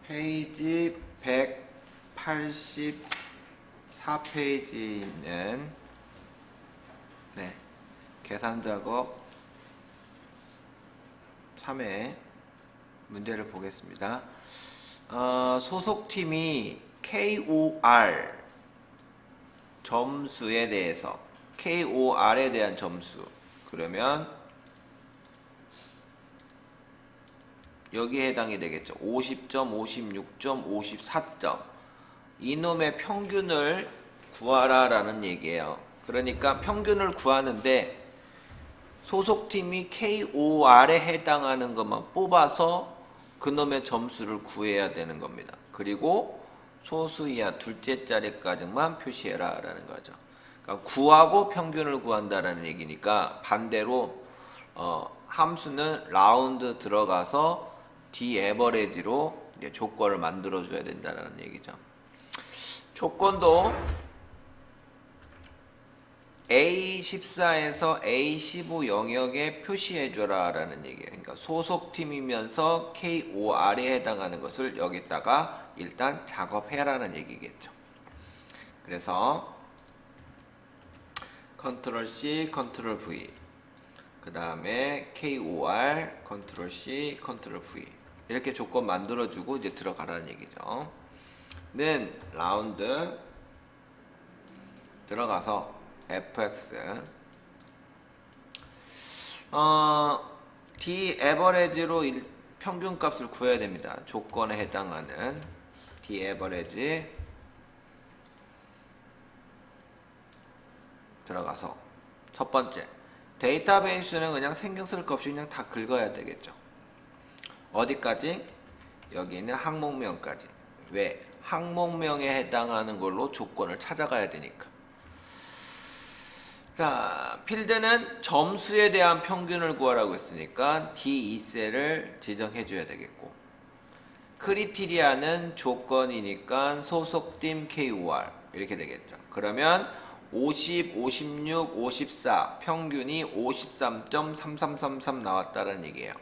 페이지 184페이지에 있는 계산 작업 3회 문제를 보겠습니다. 소속팀이 KOR 점수에 대해서 KOR에 대한 점수, 그러면 여기에 해당이 되겠죠. 50점, 56점, 54점. 이놈의 평균을 구하라 라는 얘기예요. 그러니까 평균을 구하는데 소속팀이 KOR에 해당하는 것만 뽑아서 그놈의 점수를 구해야 되는 겁니다. 그리고 소수 이하 둘째 자리까지만 표시해라 라는 거죠. 그러니까 구하고 평균을 구한다라는 얘기니까 반대로 함수는 라운드 들어가서 디에버리지로 조건을 만들어 줘야 된다는 얘기죠. 조건도 A14에서 A15 영역에 표시해 줘라 라는 얘기예요. 그러니까 소속팀이면서 KOR에 해당하는 것을 여기다가 일단 작업해라는 얘기겠죠. 그래서 컨트롤 C, 컨트롤 V, 그 다음에 KOR, 컨트롤 C, 컨트롤 V 이렇게 조건 만들어주고 이제 들어가라는 얘기죠. 는 라운드 들어가서 fx d-average로 평균값을 구해야 됩니다. 조건에 해당하는 d-average 들어가서 첫 번째 데이터베이스는 그냥 신경 쓸 것 없이 그냥 다 긁어야 되겠죠. 어디까지? 여기 있는 항목명까지. 왜? 항목명에 해당하는 걸로 조건을 찾아가야 되니까. 자, 필드는 점수에 대한 평균을 구하라고 했으니까 D2셀을 지정해 줘야 되겠고, 크리티리아는 조건이니까 소속팀 KOR 이렇게 되겠죠. 그러면 50, 56, 54 평균이 53.3333 나왔다는 얘기예요.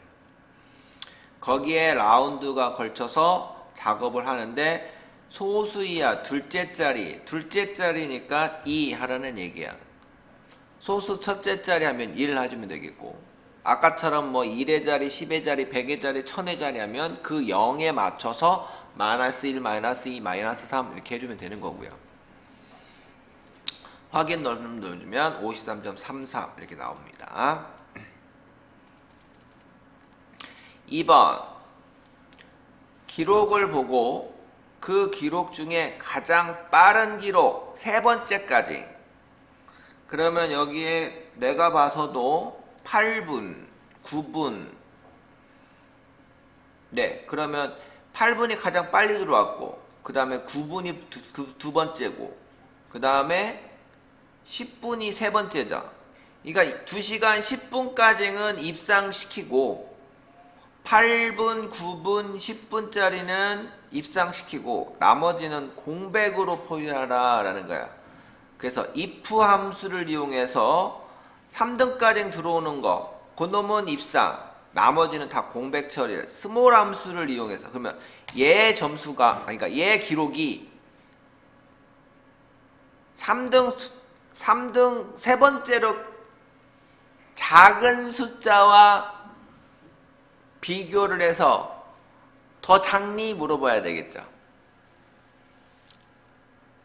거기에 라운드가 걸쳐서 작업을 하는데 소수 이하 둘째 자리니까 2 하라는 얘기야. 소수 첫째 자리 하면 1 해주면 되겠고, 아까처럼 뭐 1의 자리, 10의 자리, 100의 자리, 1000의 자리 하면 그 0에 맞춰서 마이너스 1, 마이너스 2, 마이너스 3 이렇게 해주면 되는 거고요. 확인 눌러주면 53.33 이렇게 나옵니다. 2번 기록을 보고 그 기록 중에 가장 빠른 기록 세 번째까지, 그러면 여기에 내가 봐서도 8분, 9분, 그러면 8분이 가장 빨리 들어왔고, 그 다음에 9분이 두 번째고, 그 다음에 10분이 세 번째죠. 그러니까 2시간 10분까지는 입상시키고 8분, 9분, 10분짜리는 입상시키고 나머지는 공백으로 포함하라 라는 거야. 그래서 if 함수를 이용해서 3등까지 들어오는 거, 그놈은 입상, 나머지는 다 공백 처리를 스몰 함수를 이용해서, 그러면 얘 점수가, 그러니까 얘 기록이 3등 세 번째로 작은 숫자와 비교를 해서 더 작니 물어봐야 되겠죠.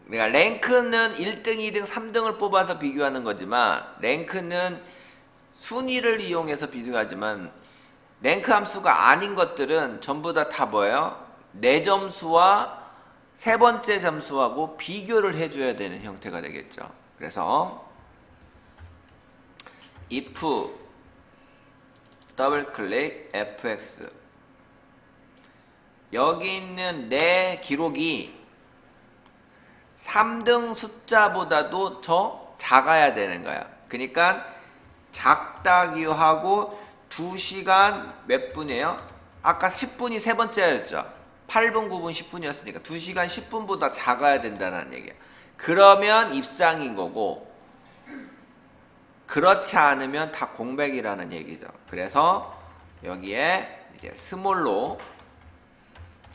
그러니까 랭크는 1등, 2등, 3등을 뽑아서 비교하는 거지만, 랭크는 순위를 이용해서 비교하지만, 랭크 함수가 아닌 것들은 전부 다 뭐예요? 내 점수와 세 번째 점수하고 비교를 해줘야 되는 형태가 되겠죠. 그래서 if 더블 클릭 fx, 여기 있는 내 기록이 3등 숫자보다도 더 작아야 되는 거야. 그러니까 작다기하고 2시간 몇 분이에요? 아까 10분이 세 번째였죠. 8분, 9분, 10분이었으니까 2시간 10분보다 작아야 된다는 얘기야. 그러면 입상인 거고, 그렇지 않으면 다 공백이라는 얘기죠. 그래서 여기에 이제 스몰로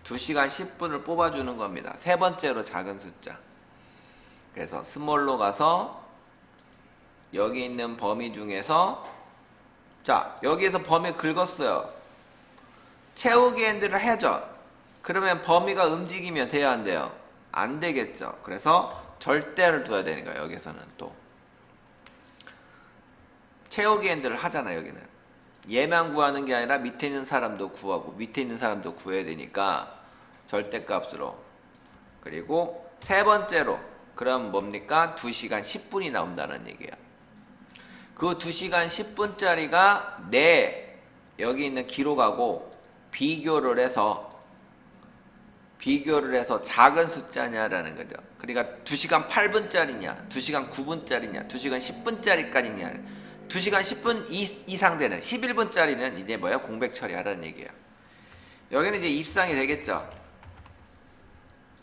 2시간 10분을 뽑아주는 겁니다. 세 번째로 작은 숫자. 그래서 스몰로 가서 여기 있는 범위 중에서 자 여기에서 범위 긁었어요. 채우기 핸들을 해줘. 그러면 범위가 움직이면 돼야 안 돼요? 안 되겠죠. 그래서 절대를 둬야 되는 거예요. 여기서는 또 채우기 핸들을 하잖아. 여기는 얘만 구하는 게 아니라 밑에 있는 사람도 구하고 밑에 있는 사람도 구해야 되니까 절대값으로. 그리고 세 번째로 그럼 뭡니까? 2시간 10분이 나온다는 얘기예요. 그 2시간 10분짜리가 내 여기 있는 기록하고 비교를 해서 작은 숫자냐라는 거죠. 그러니까 2시간 8분짜리냐 2시간 9분짜리냐 2시간 10분짜리까지냐 2시간 10분 이상 되는 11분짜리는 이제 뭐야? 공백 처리하라는 얘기예요. 여기는 이제 입상이 되겠죠.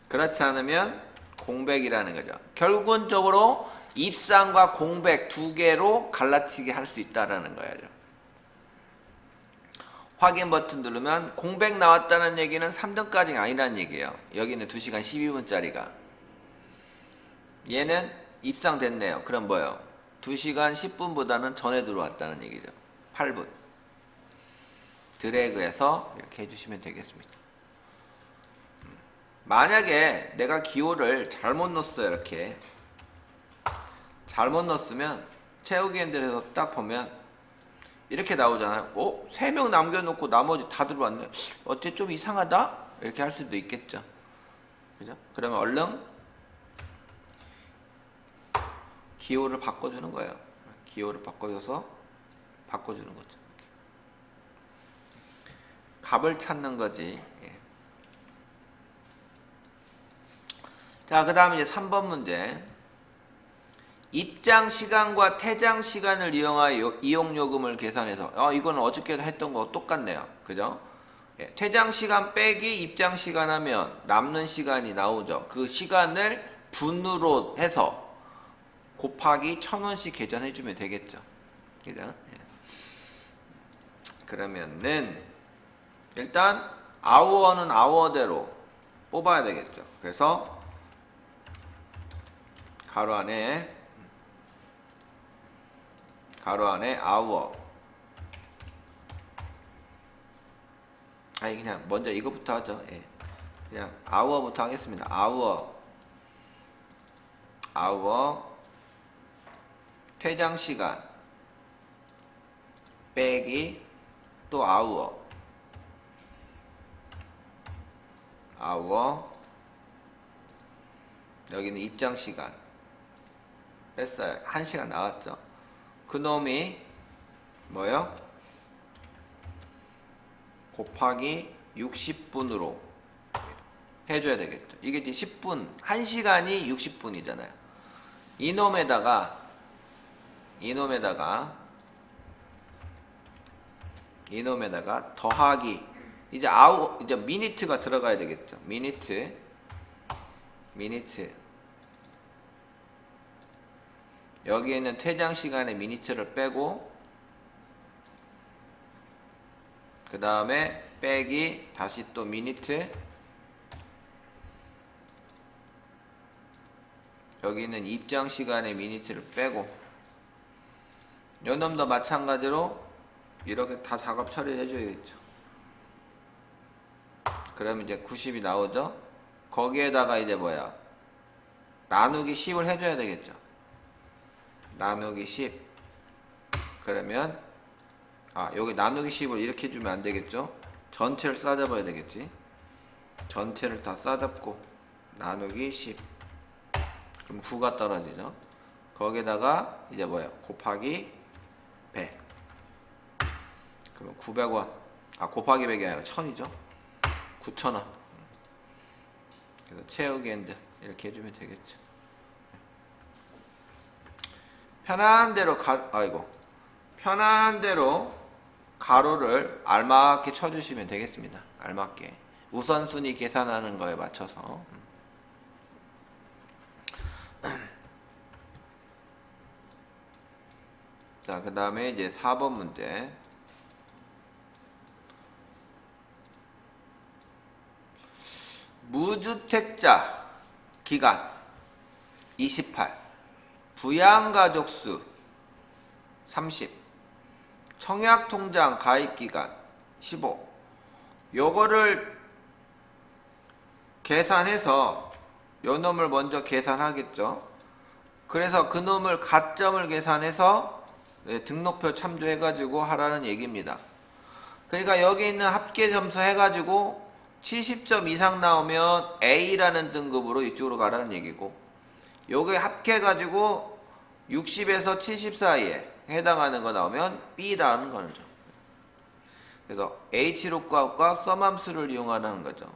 그렇지 않으면 공백이라는 거죠. 결국적으로 입상과 공백 두 개로 갈라치기 할 수 있다라는 거예요. 확인 버튼 누르면 공백 나왔다는 얘기는 3등까지가 아니라는 얘기예요. 여기는 2시간 12분짜리가. 얘는 입상됐네요. 그럼 뭐예요? 2시간 10분보다는 전에 들어왔다는 얘기죠. 8분. 드래그해서 이렇게 해주시면 되겠습니다. 만약에 내가 기호를 잘못 넣었어요. 이렇게 잘못 넣었으면 채우기 핸들에서 딱 보면 이렇게 나오잖아요. 3명 남겨놓고 나머지 다 들어왔네. 어째 좀 이상하다? 이렇게 할 수도 있겠죠. 그죠? 그러면 얼른 기호를 바꿔주는 거예요. 기호를 바꿔줘서 바꿔주는 거죠. 값을 찾는 거지. 예. 자, 그 다음에 이제 3번 문제. 입장 시간과 퇴장 시간을 이용하여 이용 요금을 계산해서 이거는 어저께 했던 거 똑같네요. 그죠? 예, 퇴장 시간 빼기 입장 시간 하면 남는 시간이 나오죠. 그 시간을 분으로 해서 곱하기 1,000원씩 계산해 주면 되겠죠. 그죠? 예. 그러면은 일단 아워는 아워대로 뽑아야 되겠죠. 그래서 가로 안에 아워. 아니 그냥 먼저 이거부터 하죠. 예. 그냥 아워부터 하겠습니다. 아워 퇴장 시간 빼기 또 아워 여기는 입장 시간 뺐어요. 1시간 나왔죠. 그놈이 뭐요? 곱하기 60분으로 해줘야 되겠죠. 이게 이제 10분, 1시간이 60분이잖아요. 이놈에다가 더하기 이제 이제 미니트가 들어가야 되겠죠. 미니트 여기에 있는 퇴장 시간의 미니트를 빼고 그 다음에 빼기 다시 또 미니트 여기 있는 입장 시간의 미니트를 빼고 요놈도 마찬가지로 이렇게 다 작업 처리를 해줘야겠죠. 그럼 이제 90이 나오죠. 거기에다가 이제 뭐야 나누기 10을 해줘야 되겠죠. 나누기 10 그러면 여기 나누기 10을 이렇게 해주면 안 되겠죠. 전체를 싸잡아야 되겠지. 전체를 다 싸잡고 나누기 10 그럼 9가 떨어지죠. 거기에다가 이제 뭐야 곱하기 100 그러면 900원 곱하기 100이 아니라 1000이죠. 9,000원. 그래서 채우기 핸들 이렇게 해주면 되겠죠. 편한 대로 가로를 알맞게 쳐주시면 되겠습니다. 알맞게 우선순위 계산하는 거에 맞춰서. 자, 그 다음에 이제 4번 문제. 무주택자 기간 28, 부양가족 수 30, 청약통장 가입기간 15. 요거를 계산해서 요 놈을 먼저 계산하겠죠. 그래서 그 놈을 가점을 계산해서 등록표 참조해가지고 하라는 얘기입니다. 그러니까 여기 있는 합계 점수 해가지고 70점 이상 나오면 A라는 등급으로 이쪽으로 가라는 얘기고, 요게 합해가지고 60에서 70 사이에 해당하는 거 나오면 B라는 거죠. 그래서 H룩값과 썸함수를 이용하는 거죠.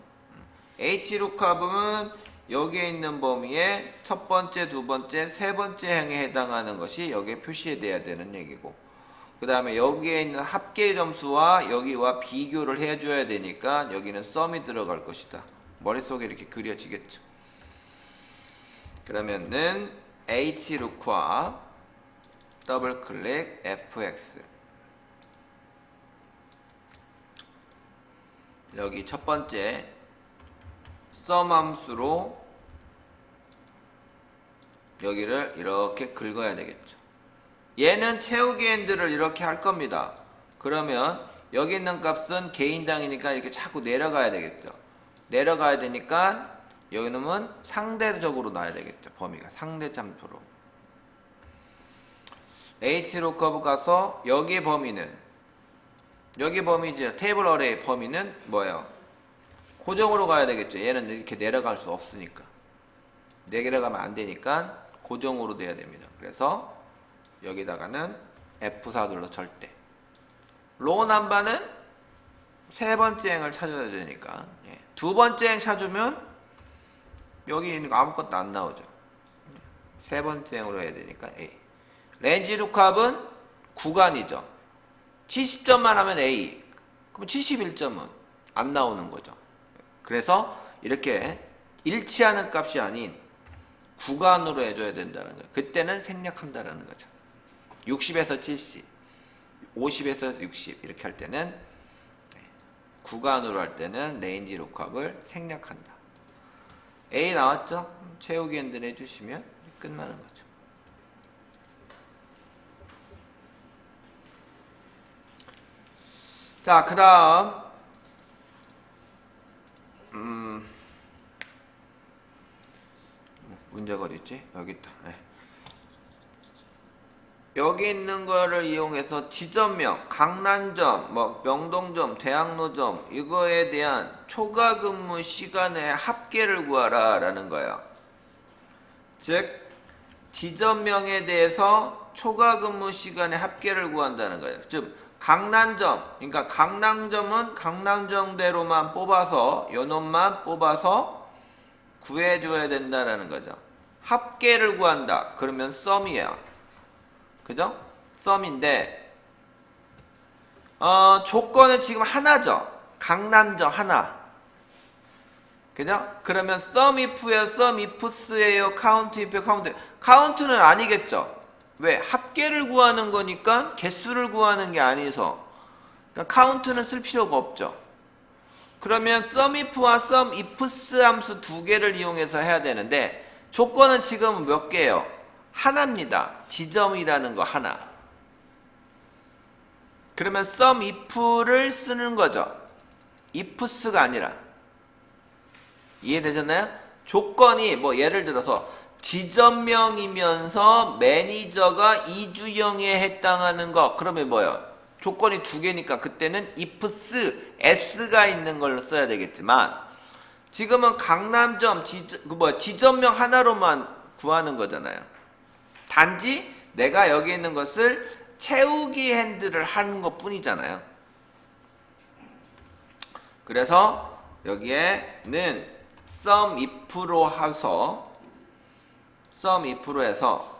H룩값은 여기에 있는 범위에 첫 번째, 두 번째, 세 번째 행에 해당하는 것이 여기에 표시돼야 되는 얘기고, 그 다음에 여기에 있는 합계 점수와 여기와 비교를 해줘야 되니까 여기는 썸이 들어갈 것이다. 머릿속에 이렇게 그려지겠죠. 그러면은 H룩과 더블 클릭 fx, 여기 첫 번째 썸 함수로 여기를 이렇게 긁어야 되겠죠. 얘는 채우기 핸들을 이렇게 할 겁니다. 그러면 여기 있는 값은 개인당이니까 이렇게 자꾸 내려가야 되겠죠. 내려가야 되니까 여기는 상대적으로 놔야 되겠죠. 범위가 상대 참수로. H룩커브 가서 여기 범위는, 여기 범위죠. 테이블 어레이 범위는 뭐예요? 고정으로 가야 되겠죠. 얘는 이렇게 내려갈 수 없으니까. 내려가면 안 되니까 고정으로 돼야 됩니다. 그래서 여기다가는 F4 눌러 절대. 로우 넘버는 세 번째 행을 찾아야 되니까, 두 번째 행 찾으면 여기 있는 거 아무것도 안 나오죠. 세 번째 행으로 해야 되니까 A. 렌지 룩값은 구간이죠. 70점만 하면 A. 그럼 71점은 안 나오는 거죠. 그래서 이렇게 일치하는 값이 아닌 구간으로 해줘야 된다는 거예요. 그때는 생략한다는 거죠. 60에서 70, 50에서 60 이렇게 할 때는, 구간으로 할 때는 레인지 룩값을 생략한다. A 나왔죠? 채우기 핸들 해주시면 끝나는 거죠. 자, 그 다음 문제가 어디 있지? 여기 있다. 네. 여기 있는 거를 이용해서 지점명, 강남점, 명동점, 대학로점 이거에 대한 초과 근무 시간의 합계를 구하라 라는 거예요. 즉 지점명에 대해서 초과 근무 시간의 합계를 구한다는 거예요. 즉 강남점, 그러니까 강남점은 강남점대로만 뽑아서 요놈만 뽑아서 구해줘야 된다라는 거죠. 합계를 구한다. 그러면 썸이에요. 그죠? 썸인데 조건은 지금 하나죠. 강남점 하나. 그죠? 그러면 썸 if예요? 썸 ifs예요? 카운트 if예요? 카운트. 카운트는 아니겠죠. 왜? 합계를 구하는 거니까 개수를 구하는 게 아니서, 그러니까 카운트는 쓸 필요가 없죠. 그러면 썸 if와 썸 ifs 함수 두 개를 이용해서 해야 되는데 조건은 지금 몇 개예요? 하나입니다. 지점이라는 거 하나. 그러면 썸 if를 쓰는 거죠. ifs가 아니라. 이해되셨나요? 조건이 예를 들어서 지점명이면서 매니저가 이주영에 해당하는 거, 그러면 뭐예요? 조건이 두 개니까 그때는 ifs, s가 있는 걸로 써야 되겠지만 지금은 강남점, 지점명 하나로만 구하는 거잖아요. 단지 내가 여기 있는 것을 채우기 핸들을 하는 것 뿐이잖아요. 그래서 여기에는 sum if로 해서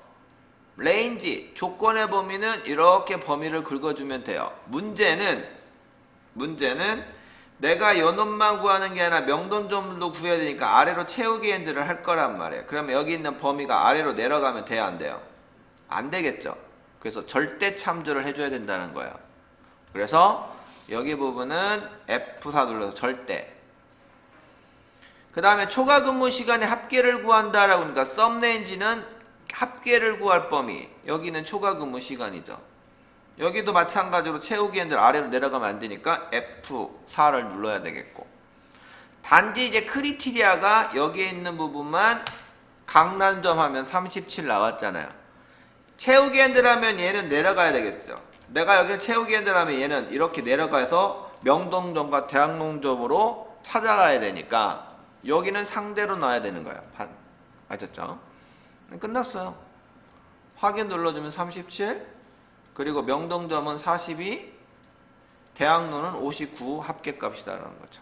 range 조건의 범위는 이렇게 범위를 긁어주면 돼요. 문제는 내가 요놈만 구하는 게 아니라 명동점도 구해야 되니까 아래로 채우기 핸들을 할 거란 말이에요. 그러면 여기 있는 범위가 아래로 내려가면 돼요, 안 돼요? 안 되겠죠. 그래서 절대 참조를 해줘야 된다는 거예요. 그래서 여기 부분은 F4 눌러서 절대. 그 다음에 초과 근무 시간의 합계를 구한다라고 하니까 썸레인지는 합계를 구할 범위. 여기는 초과 근무 시간이죠. 여기도 마찬가지로 채우기 핸들 아래로 내려가면 안 되니까 F4를 눌러야 되겠고. 단지 이제 크리티리아가 여기에 있는 부분만 강난점 하면 37 나왔잖아요. 채우기 핸들 하면 얘는 내려가야 되겠죠. 내가 여기서 채우기 핸들 하면 얘는 이렇게 내려가서 명동점과 대학농점으로 찾아가야 되니까 여기는 상대로 놔야 되는 거예요. 아셨죠? 끝났어요. 확인 눌러주면 37, 그리고 명동점은 42, 대학로는 59 합계값이다라는 거죠.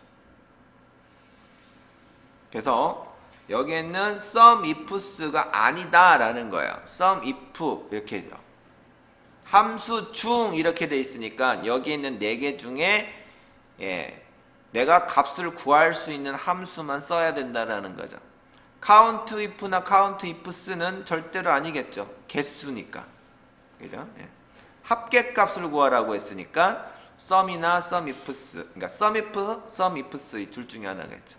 그래서 여기에는 sum ifs가 아니다라는 거예요. sum if 이렇게죠. 함수 중 이렇게 돼 있으니까 여기 있는 4개 중에 내가 값을 구할 수 있는 함수만 써야 된다라는 거죠. count if나 count ifs는 절대로 아니겠죠. 개수니까. 그죠? 합계값을 구하라고 했으니까 sum이나 sum ifs, 그러니까 sum if, sum ifs 이 둘 중에 하나겠죠.